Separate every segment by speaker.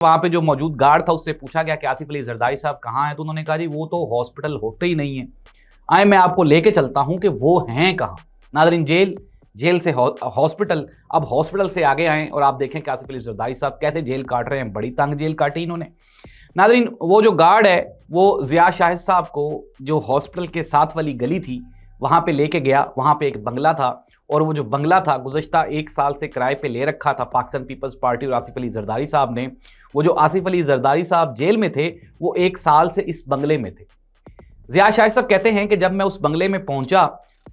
Speaker 1: वहाँ पे जो मौजूद गार्ड था उससे पूछा गया कि आसिफ अली जरदारी साहब कहाँ हैं, तो उन्होंने कहा जी वो तो हॉस्पिटल होते ही नहीं है, आए मैं आपको लेके चलता हूँ कि वो हैं कहाँ। नादरीन, जेल से हॉस्पिटल, अब हॉस्पिटल से आगे आए और आप देखें कि आसिफ अली जरदारी साहब कैसे जेल काट रहे हैं, बड़ी तंग जेल काटी इन्होंने। नादरीन, वो जो गार्ड है वो ज़िया शाहिद साहब को जो हॉस्पिटल के साथ वाली गली थी वहाँ पे लेके गया। वहाँ पे एक बंगला था और वो जो बंगला था गुज़श्ता 1 साल से किराए पे ले रखा था पाकिस्तान पीपल्स पार्टी और आसिफ अली जरदारी साहब ने। वो जो आसिफ अली जरदारी साहब जेल में थे वो 1 साल से इस बंगले में थे। ज़िया शाहिद साहब कहते हैं कि जब मैं उस बंगले में पहुंचा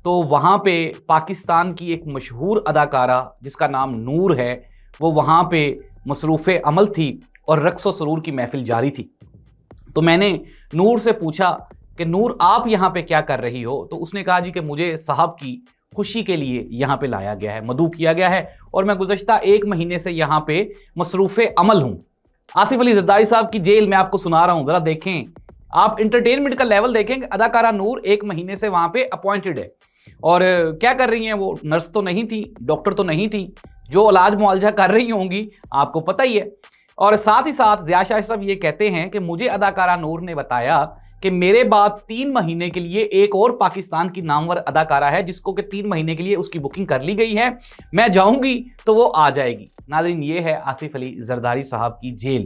Speaker 1: तो वहाँ पे पाकिस्तान की एक मशहूर अदाकारा जिसका नाम नूर है वो वहाँ पे मसरूफ़ अमल थी और रक्स व सरूर की महफिल जारी थी। तो मैंने नूर से पूछा कि नूर आप यहाँ पे क्या कर रही हो, तो उसने कहा जी कि मुझे साहब की खुशी के लिए यहाँ पे लाया गया है, मदऊ किया गया है और मैं गुज़श्ता 1 महीने से यहाँ पे मसरूफ़ अमल हूँ। आसिफ अली जरदारी साहब की जेल मैं आपको सुना रहा हूँ, ज़रा देखें, आप इंटरटेनमेंट का लेवल देखें। अदाकारा नूर 1 महीने से वहाँ पे अपॉइंटेड है और क्या कर रही हैं वो, नर्स तो नहीं थी, डॉक्टर तो नहीं थी, जो इलाज मुआलजा कर रही होंगी आपको पता ही है। और साथ ही साथ ज़िया शाहिद साहब ये कहते हैं कि मुझे अदाकारा नूर ने बताया कि मेरे बाद 3 महीने के लिए एक और पाकिस्तान की नामवर अदाकारा है जिसको कि 3 महीने के लिए उसकी बुकिंग कर ली गई है, मैं जाऊंगी तो वो आ जाएगी। नाज़रीन, ये है आसिफ अली जरदारी साहब की जेल।